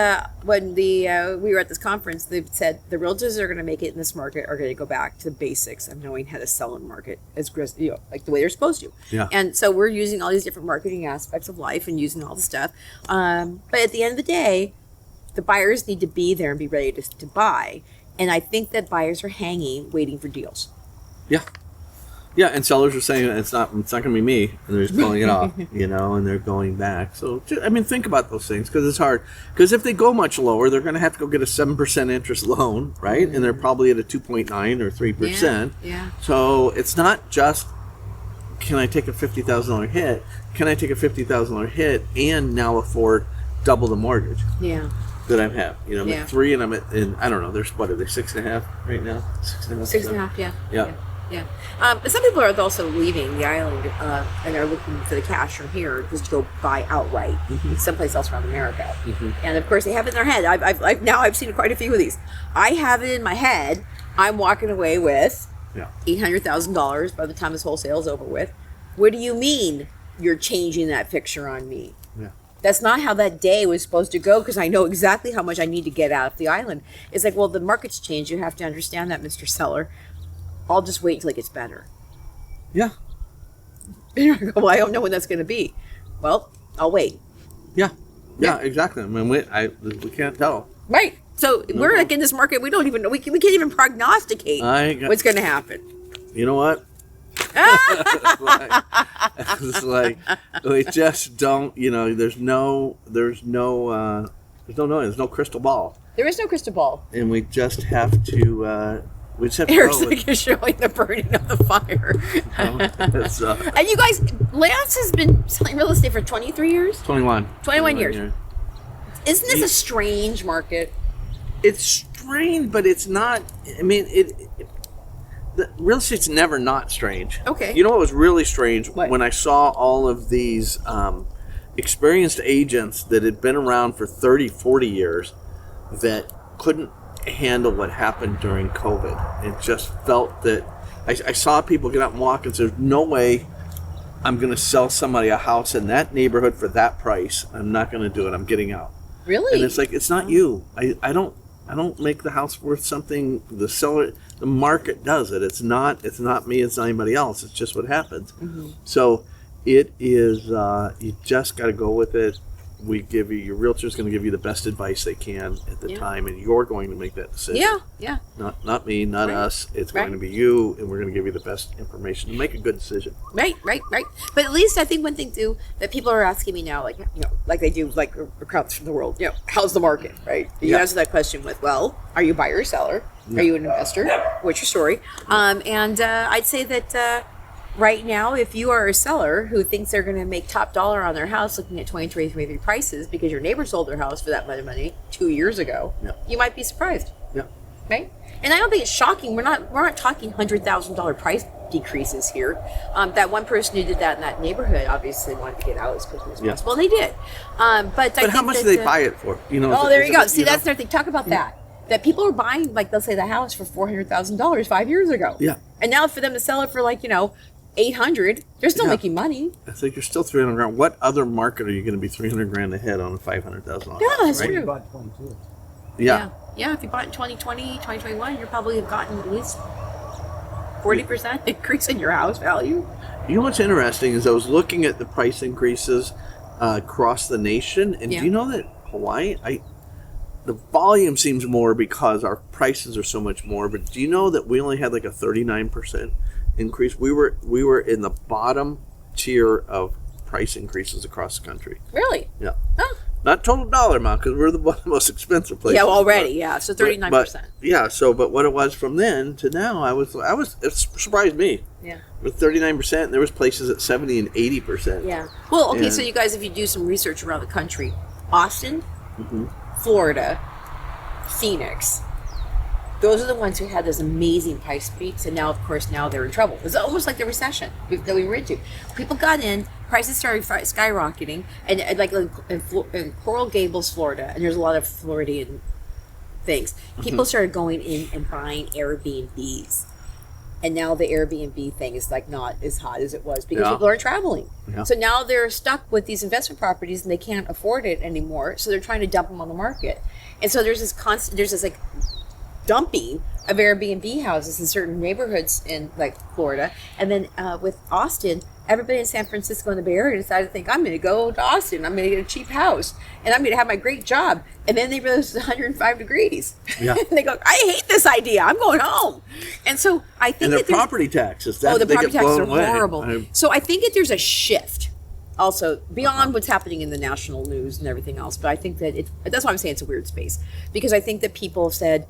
when we were at this conference, they said the realtors that are going to make it in this market are going to go back to the basics of knowing how to sell in market like the way they're supposed to. Yeah. And so we're using all these different marketing aspects of life and using all the stuff. But at the end of the day, the buyers need to be there and be ready to buy. And I think that buyers are hanging, waiting for deals. Yeah. Yeah, and sellers are saying it's not going to be me, and they're just pulling it off, and they're going back. So, think about those things, because it's hard. Because if they go much lower, they're going to have to go get a 7% interest loan, right? And they're probably at a 2.9 or 3%. Yeah. So it's not just, can I take a $50,000 hit? Can I take a $50,000 hit and now afford double the mortgage Yeah. that I have? I'm Yeah. at 3, and I'm at, and I don't know, there's what, are they 6.5 right now? 6.5. 6.5, yeah. Yeah. Yeah. But some people are also leaving the island and are looking for the cash from here just to go buy outright someplace else around America. And of course, they have it in their head. I've seen quite a few of these. I have it in my head. I'm walking away with $800,000 by the time this whole sale is over with. What do you mean you're changing that picture on me? Yeah. That's not how that day was supposed to go, because I know exactly how much I need to get out of the island. It's like, well, the market's changed. You have to understand that, Mr. Seller. I'll just wait until it gets better. Yeah. I go, well, I don't know when that's going to be. Well, I'll wait. Yeah, exactly. I mean, we can't tell. Right. So we're like in this market. We don't even know. We can't even prognosticate what's going to happen. You know what? it's like we just don't. There's no crystal ball, There is no crystal ball. and we just have to. Eric's go with- like, you're showing the burning of the fire. it's, And you guys, Lance has been selling real estate for 23 years? 21. 21 years. Isn't this a strange market? It's strange, but it's not. I mean, the real estate's never not strange. Okay. You know what was really strange? What? When I saw all of these experienced agents that had been around for 30, 40 years that couldn't handle what happened during COVID. It just felt that I saw people get up and walk and say, there's no way I'm going to sell somebody a house in that neighborhood for that price. I'm not going to do it. I'm getting out. Really? And it's like, it's not you. I don't make the house worth something. The seller, the market does it. It's not me. It's not anybody else. It's just what happens. So it is, you just got to go with it. Your realtor's going to give you the best advice they can at the time, and you're going to make that decision. Yeah. Not me, not us. It's going to be you, and we're going to give you the best information to make a good decision. Right. But at least I think one thing too that people are asking me now, like like they do, like across from the world, how's the market, right? You answer that question with, well, are you a buyer or seller? Are you an investor? What's your story? And I'd say that right now, if you are a seller who thinks they're going to make top dollar on their house looking at 2023 prices because your neighbor sold their house for that much money 2 years ago, you might be surprised. Yeah. Right? And I don't think it's shocking. We're not talking $100,000 price decreases here. That one person who did that in that neighborhood obviously wanted to get out as quickly as possible, and they did. But how much do they buy it for? Oh, there you go. See, that's another thing. Talk about that. That people are buying, like, they'll say the house for $400,000 5 years ago. Yeah. And now for them to sell it for $800, they're still making money. I think you're still $300,000. What other market are you going to be $300,000 ahead on a $500,000? Yeah, that's You true. bought 22. Yeah. Yeah, if you bought in 2020, 2021, you're probably have gotten at least 40% increase in your house value. You know what's interesting is I was looking at the price increases across the nation, and do you know that Hawaii, the volume seems more because our prices are so much more, but do you know that we only had like a 39% increase. We were in the bottom tier of price increases across the country. Really? Yeah. Oh. Not total dollar amount, because we're the most expensive place. Yeah, already. Yeah, so 39%. But what it was from then to now, it surprised me. Yeah. With 39%, there was places at 70 and 80%. Yeah. Well, okay, And- so you guys, if you do some research around the country, Austin, Mm-hmm. Florida, Phoenix, those are the ones who had those amazing price peaks, and now, of course, now they're in trouble. It's almost like the recession that we were into. People got in, prices started skyrocketing, and like in Coral Gables, Florida, and there's a lot of Floridian things. People started going in and buying Airbnbs. And now the Airbnb thing is like not as hot as it was because people aren't traveling. Yeah. So now they're stuck with these investment properties and they can't afford it anymore. So they're trying to dump them on the market. And so there's this like dumping of Airbnb houses in certain neighborhoods in like Florida. And then with Austin, everybody in San Francisco and the Bay Area decided to think, I'm going to go to Austin. I'm going to get a cheap house and I'm going to have my great job. And then they realize it's 105 degrees. Yeah. And they go, I hate this idea. I'm going home. And so I think And their that there's- property taxes. the they property get taxes are blown away. horrible. So I think that there's a shift also beyond what's happening in the national news and everything else. But I think that that's why I'm saying it's a weird space, because I think that people said,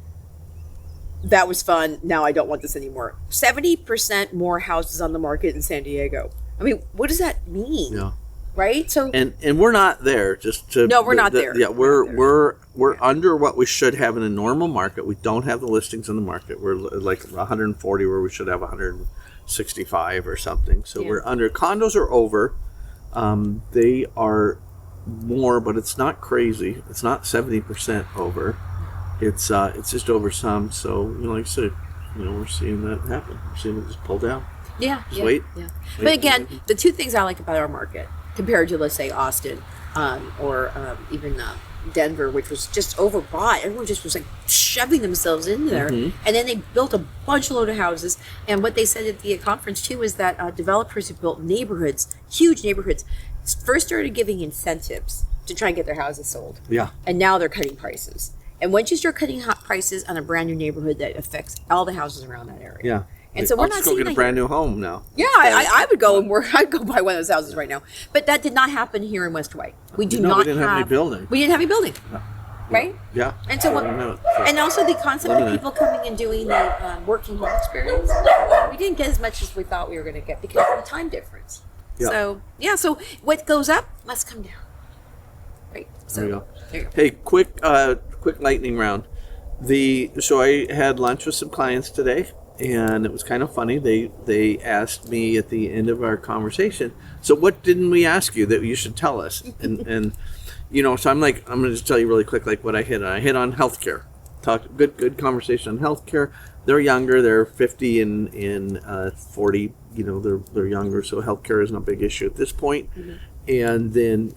that was fun. Now I don't want this anymore. 70% more houses on the market in San Diego. I mean, what does that mean? Yeah. Right? So And we're not there. Just to No, we're not there. Yeah, We're not there. we're under what we should have in a normal market. We don't have the listings in the market. We're like 140 where we should have 165 or something. So Yeah. we're under. Condos are over. They are more, but it's not crazy. It's not 70% over. It's just over some. So like I said, we're seeing that happen. We're seeing it just pull down. yeah, Just yeah, wait. yeah. Wait. But again, the two things I like about our market compared to, let's say, Austin or even Denver, which was just overbought. Everyone just was like shoving themselves in there. And then they built a bunch of load of houses. And what they said at the conference too is that developers who built neighborhoods, huge neighborhoods, first started giving incentives to try and get their houses sold. Yeah. And now they're cutting prices. And once you start cutting hot prices on a brand new neighborhood, that affects all the houses around that area. Yeah. And so we're I'll not just go seeing get a that brand new home now. Yeah, I would go and work. I'd go buy one of those houses right now. But that did not happen here in West White. We do No, we not didn't have any building. We didn't have any building, right? Yeah. And so, and also the concept of Limited. people coming and doing the working home experience, we didn't get as much as we thought we were going to get because of the time difference. Yeah. So so what goes up must come down, right? So There you go. there you go. Hey, quick lightning round. So I had lunch with some clients today, and it was kind of funny. They asked me at the end of our conversation, so what didn't we ask you that you should tell us? And so I'm like, I'm going to just tell you really quick, like what I hit on. I hit on healthcare. Talked good conversation on healthcare. They're younger. They're 50 and 40. They're younger, so healthcare isn't a big issue at this point. And then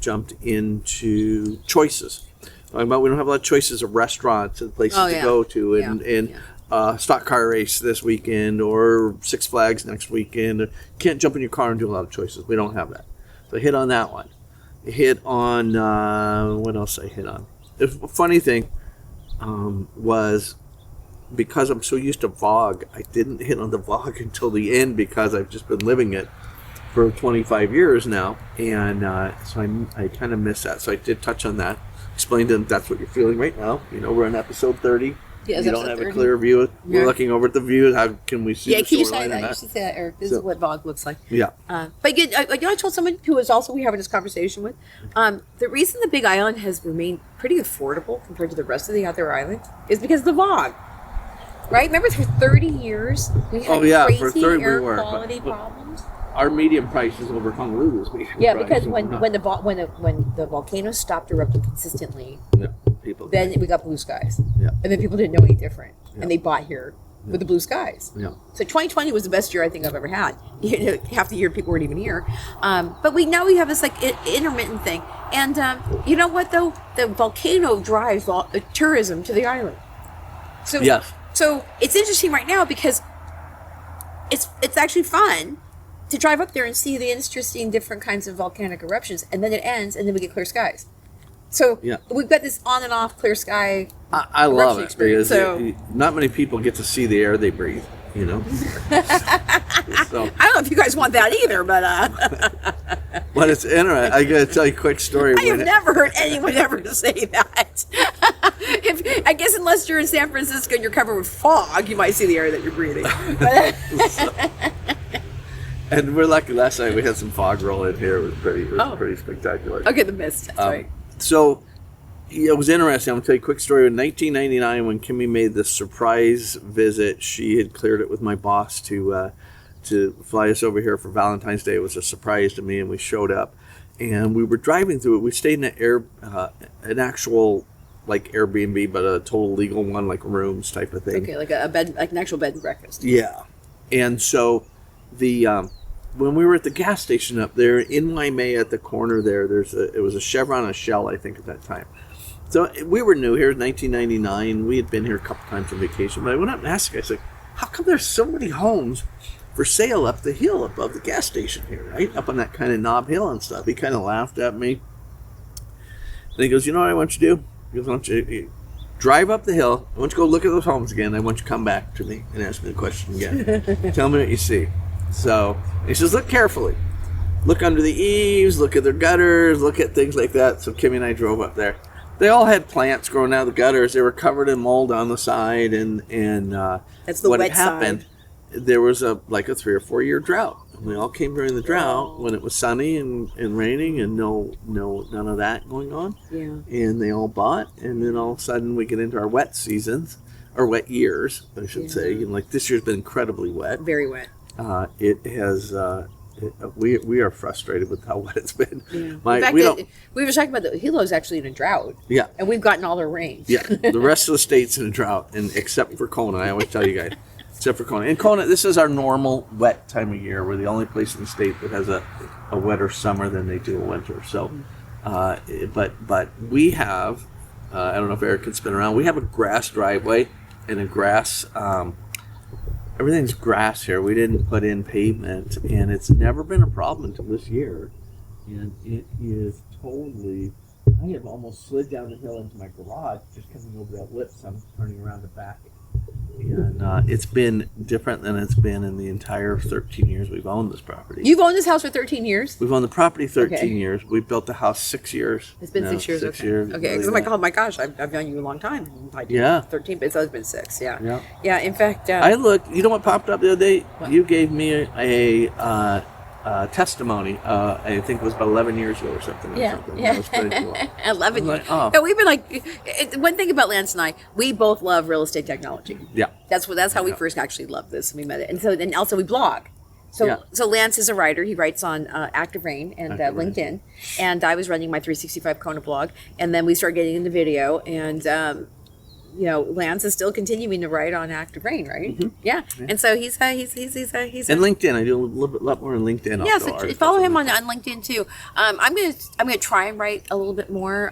jumped into choices. Talking about we don't have a lot of choices of restaurants and places to go to, and stock car race this weekend or Six Flags next weekend. You can't jump in your car and do a lot of choices. We don't have that. So I hit on that one. I hit on what else I hit on? The funny thing was, because I'm so used to Vogue, I didn't hit on the Vogue until the end because I've just been living it for 25 years now, and so I kind of miss that. So I did touch on that. Explain to them that's what you're feeling right now. We're on episode 30. Yeah, You don't episode have 30. a clear view. Yeah. We're looking over at the view. How can we see Yeah, the can you shoreline say and that? You should say that, Eric. This is what Vogue looks like. Yeah. But again, I told someone who was also we having this conversation with, the reason the Big Island has remained pretty affordable compared to the rest of the other islands is because of the Vogue. Right? Remember, for 30 years we had crazy for 30 air we were, quality but problems. Our median price is over Honolulu's median Yeah, price. because when the volcano stopped erupting consistently, people then we got blue skies. Yeah. And then people didn't know any different, Yeah. and they bought here with the blue skies. Yeah. So 2020 was the best year I think I've ever had. Half the year people weren't even here, but now we have this like intermittent thing. And you know what though? The volcano drives tourism to the island. So Yes. So it's interesting right now because it's actually fun to drive up there and see the interesting different kinds of volcanic eruptions, and then it ends, and then we get clear skies. So Yeah. we've got this on and off clear sky. I love eruption it experience, because so- not many people get to see the air they breathe. you know. So, I don't know if you guys want that either, but but it's interesting. I got to tell you a quick story. I have never heard anyone ever say that. I guess unless you're in San Francisco and you're covered with fog, you might see the air that you're breathing. And we're lucky. Last night we had some fog roll in here. It was pretty spectacular. Okay, the mist. That's right. So it was interesting. I'm going to tell you a quick story. In 1999, when Kimmy made the surprise visit, she had cleared it with my boss to fly us over here for Valentine's Day. It was a surprise to me, and we showed up. And we were driving through it. We stayed in an actual like Airbnb, but a total legal one, like rooms type of thing. Okay, like a bed, like an actual bed and breakfast. Yeah. And so when we were at the gas station up there in Waimea at the corner there, it was a Chevron and a Shell, I think, at that time. So we were new here in 1999. We had been here a couple times on vacation, but I went up and asked the guy, I was like, how come there's so many homes for sale up the hill above the gas station here, right? Up on that kind of knob hill and stuff. He kind of laughed at me. And he goes, you know what I want you to do? He goes, I want you to drive up the hill. I want you to go look at those homes again. I want you to come back to me and ask me the question again. Tell me what you see. So he says, look carefully. Look under the eaves, look at their gutters, look at things like that. So Kimmy and I drove up there. They all had plants growing out of the gutters. They were covered in mold on the side, and that's the what wet had happened, side. There was a 3 or 4 year drought. We all came during the drought when it was sunny and raining and none of that going on. Yeah. And they all bought, and then all of a sudden we get into our wet seasons, or wet years, I should say. And like this year's been incredibly wet. Very wet. It has. We are frustrated with how wet it's been. Yeah. In fact, we were talking about the Hilo's actually in a drought. Yeah. And we've gotten all their rain. Yeah. The rest of the state's in a drought, and except for Kona. I always tell you guys, except for Kona. And Kona, this is our normal wet time of year. We're the only place in the state that has a wetter summer than they do a winter. So, but we have. I don't know if Eric can spin around. We have a grass driveway and a grass. Everything's grass here. We didn't put in pavement, and it's never been a problem until this year. And it is totally. I have almost slid down the hill into my garage just coming over that lip. So I'm turning around to back it. And it's been different than it's been in the entire 13 years we've owned this property. You've owned this house for 13 years? We've owned the property 13 Okay. years. We've built the house 6 years. It's been 6 years. 6 Okay. years. Okay. Because I'm like, oh my gosh, I've known you a long time. Yeah. 13, but it's always been 6. Yeah. Yeah. Yeah. In fact, I looked. You know what popped up the other day? What? You gave me a testimony. I think it was about 11 years ago or something. yeah. That was pretty cool. 11 I'm like, years. oh. No, we've been like, one thing about Lance and I, we both love real estate technology. Yeah. That's how we first actually loved this. We met it, and also we blog. So Yeah. so Lance is a writer. He writes on Active Rain and Active Rain. LinkedIn, and I was running my 365 Kona blog, and then we started getting into video, and Lance is still continuing to write on Active Rain, right? Mm-hmm. Yeah. And so he's And LinkedIn, I do a lot more on LinkedIn. yeah, also, so articles follow and him on LinkedIn too. I'm gonna try and write a little bit more.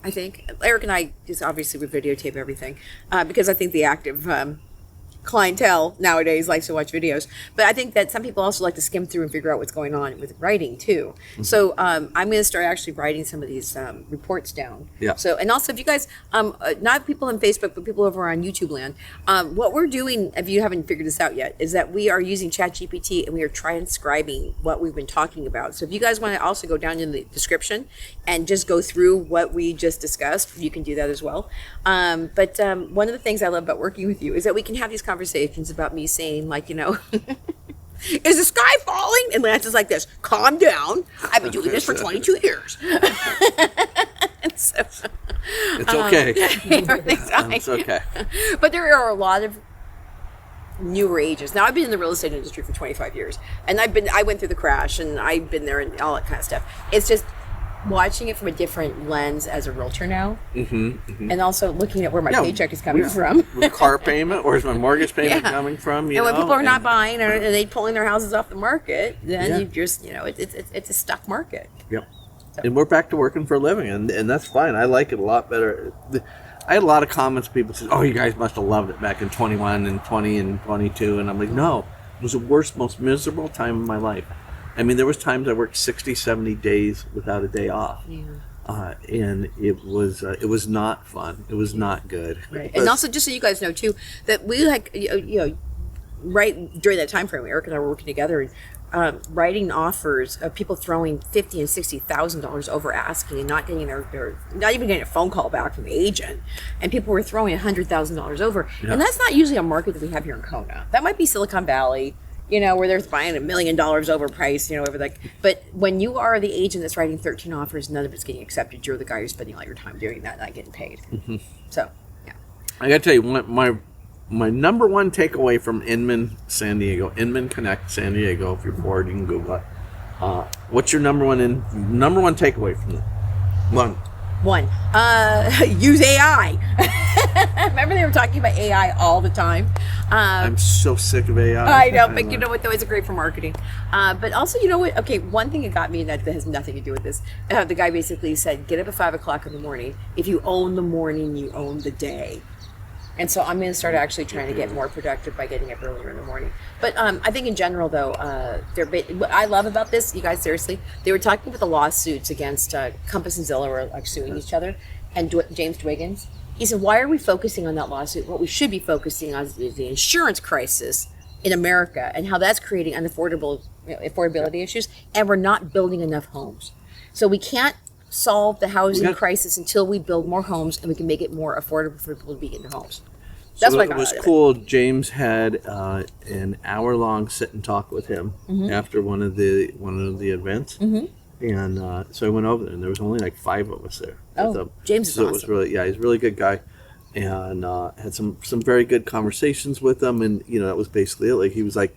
I think Eric and I just obviously we videotape everything because I think the active clientele nowadays likes to watch videos. But I think that some people also like to skim through and figure out what's going on with writing too. Mm-hmm. So I'm going to start actually writing some of these reports down. Yeah. So and also if you guys, not people on Facebook, but people over on YouTube land, what we're doing, if you haven't figured this out yet, is that we are using ChatGPT and we are transcribing what we've been talking about. So if you guys want to also go down in the description and just go through what we just discussed, you can do that as well. But one of the things I love about working with you is that we can have these conversations about me saying, like, is the sky falling? And Lance is like this, calm down. I've been doing this for 22 years. And so, It's okay. everything's fine. It's okay. But there are a lot of newer ages. Now I've been in the real estate industry for 25 years, and I went through the crash, and I've been there and all that kind of stuff. It's just watching it from a different lens as a realtor now, and also looking at where my paycheck is coming from. With car payment, where's my mortgage payment Yeah. coming from? And when people are not buying and they pulling their houses off the market, then you just it's a stuck market. Yep. And we're back to working for a living, and that's fine. I like it a lot better. I had a lot of comments. People said, "Oh, you guys must have loved it back in 21 and 20 and 22," and I'm like, "No, it was the worst, most miserable time of my life." I mean, there was times I worked 60, 70 days without a day off. Yeah. And it was not fun. It was not good. Right. And also, just so you guys know too, that we right during that time frame, Eric and I were working together, and writing offers of people throwing $50,000 and $60,000 over asking and not getting their not even getting a phone call back from the agent, and people were throwing $100,000 over, and that's not usually a market that we have here in Kona. That might be Silicon Valley, where they're buying $1 million overpriced, but when you are the agent that's writing 13 offers, none of it's getting accepted. You're the guy who's spending all your time doing that, not getting paid. So, yeah. I got to tell you, my number one takeaway from Inman Connect San Diego, if you're bored, you can Google it. What's your number one takeaway from it? One, use AI. Remember they were talking about AI all the time? I'm so sick of AI. I know, but you know what, though? It's great for marketing. But also, you know what? Okay, one thing that got me that has nothing to do with this. The guy basically said, get up at 5 o'clock in the morning. If you own the morning, you own the day. And so I'm going to start actually trying to get more productive by getting up earlier in the morning. But I think in general, though, what I love about this, you guys, seriously, they were talking about the lawsuits against Compass and Zillow are like suing each other. And James Dwiggins, he said, why are we focusing on that lawsuit? What we should be focusing on is the insurance crisis in America and how that's creating affordability issues. And we're not building enough homes. So we can't solve the housing crisis until we build more homes and we can make it more affordable for people to be in their homes. That's so what it was cool. James had an hour-long sit and talk with him after one of the events, and so I went over there, and there was only like 5 of us there. James is so awesome. It was really, he's a really good guy, and had some very good conversations with him, and that was basically it. Like he was like,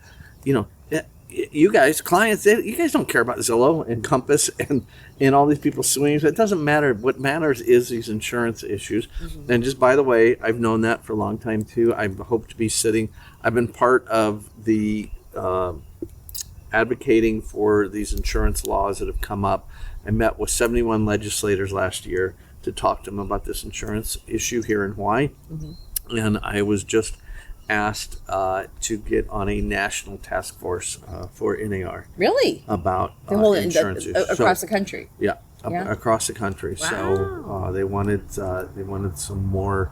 you guys, clients, you guys don't care about Zillow and Compass and all these people suing. It doesn't matter. What matters is these insurance issues. And just by the way, I've known that for a long time too. I hope to be I've been part of the advocating for these insurance laws that have come up. I met with 71 legislators last year to talk to them about this insurance issue here in Hawaii. And I was just asked to get on a national task force for NAR. Really? About insurance issues. Across the country? Yeah, across the country. Wow. So they wanted some more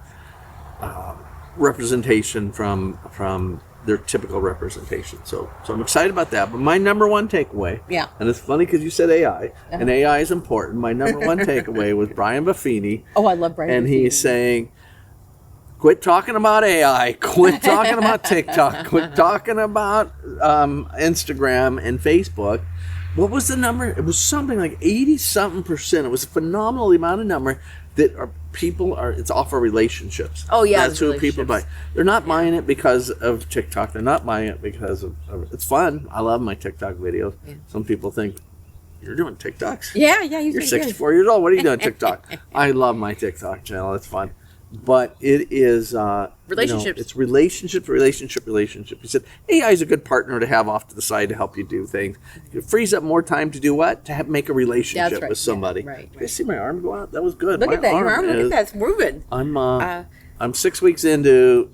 representation from their typical representation. So I'm excited about that. But my number one takeaway, and it's funny because you said AI, and AI is important. My number one takeaway was Brian Buffini. Oh, I love Brian. And Buffini. he's saying, quit talking about AI, quit talking about TikTok, quit talking about Instagram and Facebook. What was the number? It was something like 80-something%. It was a phenomenal amount of number that it's all for relationships. Oh, yeah. That's who people buy. They're not buying it because of TikTok. They're not buying it because of it's fun. I love my TikTok videos. Yeah. Some people think, you're doing TikToks? Yeah. You're 64 years old. What are you doing TikTok? I love my TikTok channel. It's fun. But it is relationships. It's relationship. He said AI is a good partner to have off to the side to help you do things. It frees up more time to do what? To make a relationship with somebody. Yeah, right. You see my arm go out? That was good. Look at that. Your arm. Look at that. It's moving. I'm 6 weeks into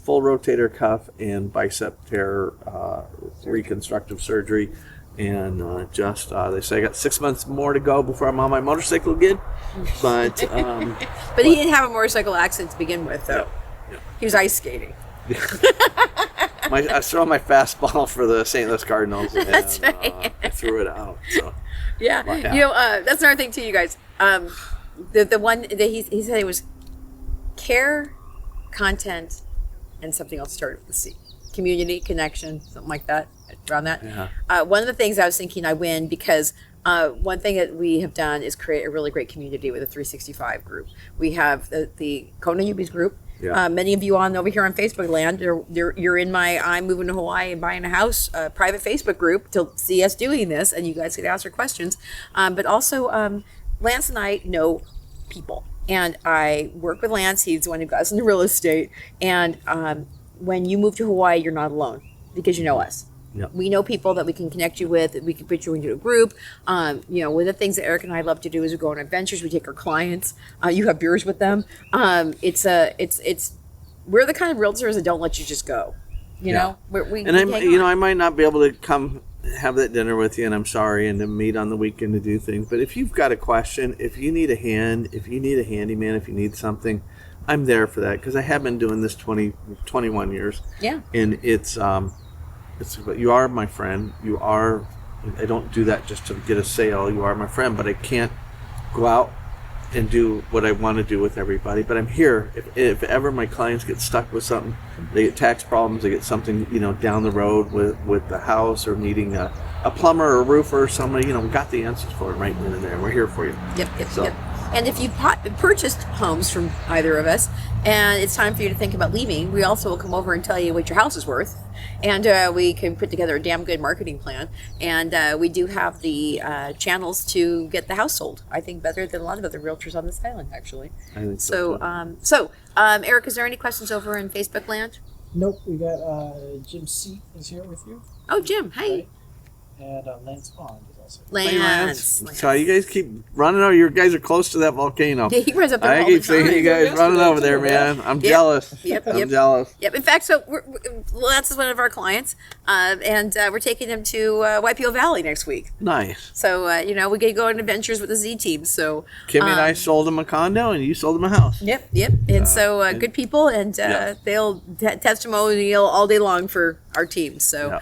full rotator cuff and bicep tear reconstructive surgery. And they say I got 6 months more to go before I'm on my motorcycle again. But but he didn't have a motorcycle accident to begin with, though. Yeah. He was ice skating. I was throwing my fastball for the St. Louis Cardinals, and That's right. I threw it out. So yeah. That's another thing too, you guys. The one that he said it was care, content, and something else started with the C. Community, connection, something like that. Around that. Yeah. One of the things I was thinking I win because one thing that we have done is create a really great community with a 365 group. We have the Condo Newbies group. Yeah. Many of you over here on Facebook land, you're in my I'm moving to Hawaii and buying a house private Facebook group to see us doing this, and you guys can ask your questions. But also, Lance and I know people, and I work with Lance. He's the one who got us into real estate. And when you move to Hawaii, you're not alone because you know us. Yep. We know people that we can connect you with. We can put you into a group. One of the things that Eric and I love to do is we go on adventures. We take our clients. You have beers with them. We're the kind of realtors that don't let you just go. You know, I might not be able to come have that dinner with you, and I'm sorry, and to meet on the weekend to do things. But if you've got a question, if you need a hand, if you need a handyman, if you need something, I'm there for that because I have been doing this 21 years. Yeah. And it's you are my friend. You are. I don't do that just to get a sale. You are my friend, but I can't go out and do what I want to do with everybody. But I'm here. If ever my clients get stuck with something, they get tax problems, they get something, down the road with the house or needing a plumber or a roofer or somebody, we got the answers for it right then and there. We're here for you. Yep. So. Yep. And if you've purchased homes from either of us and it's time for you to think about leaving, we also will come over and tell you what your house is worth. And we can put together a damn good marketing plan. And we do have the channels to get the house sold. I think better than a lot of other realtors on this island, actually. I think so. Eric, is there any questions over in Facebook land? Nope, we got Jim Seat is here with you. Oh, Jim, hi. And Lance Bond is also Hey, Lance. So you guys keep running over. You guys are close to that volcano. Yeah, he runs up there I all keep the time. seeing you guys running over there, man. I'm jealous. Yep, I'm yep. jealous. Yep. In fact, so Lance is one of our clients, and we're taking him to Waipio Valley next week. Nice. So we get to go on adventures with the Z team. So Kimmy and I sold him a condo, and you sold him a house. Yep. And good people, and they'll testimonial all day long for our team. So,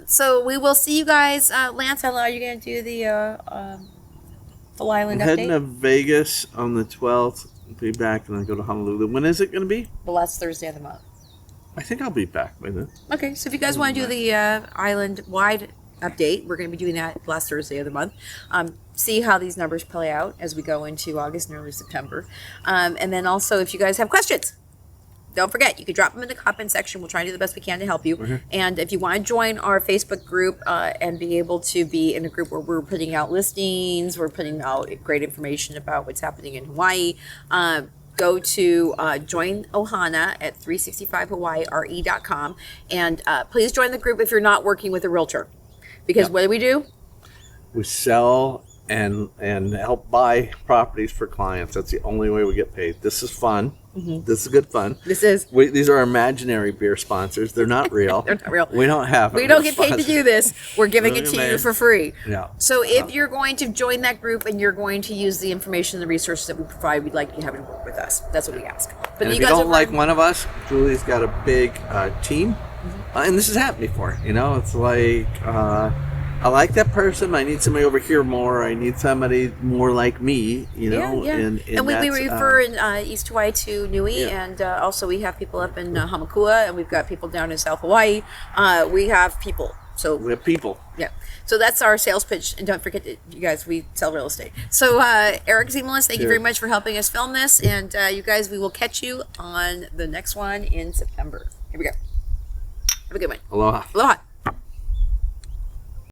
so we will see you guys. Lance, how long are you going to do the Full Island I'm update? heading to Vegas on the 12th. I'll be back, and then go to Honolulu. When is it going to be? The last Thursday of the month. I think I'll be back by then. Okay, so if you guys want to do the island-wide update, we're going to be doing that last Thursday of the month. See how these numbers play out as we go into August and early September. And then also, if you guys have questions, don't forget, you can drop them in the comment section. We'll try and do the best we can to help you. Mm-hmm. And if you want to join our Facebook group and be able to be in a group where we're putting out listings, we're putting out great information about what's happening in Hawaii, go to join Ohana at 365hawaiire.com. And please join the group if you're not working with a realtor. Because what do? We sell and help buy properties for clients. That's the only way we get paid. This is fun. Mm-hmm. This is good fun. These are imaginary beer sponsors. They're not real. They're not real. We don't have. We don't get paid to do this. We're giving it to you for free. Yeah. So if you're going to join that group and you're going to use the information, the resources that we provide, we'd like you to have it work with us. That's what we ask. But and if you don't like one of us, Julie's got a big team, and this has happened before. It's like. I like that person. I need somebody over here more. I need somebody more like me, Yeah. And we refer in East Hawaii to Nui, and also we have people up in Hamakua, and we've got people down in South Hawaii. We have people. So we have people. Yeah. So that's our sales pitch. And don't forget that, you guys, we sell real estate. So Eric Zemelis, thank you very much for helping us film this. And you guys, we will catch you on the next one in September. Here we go. Have a good one. Aloha. Aloha.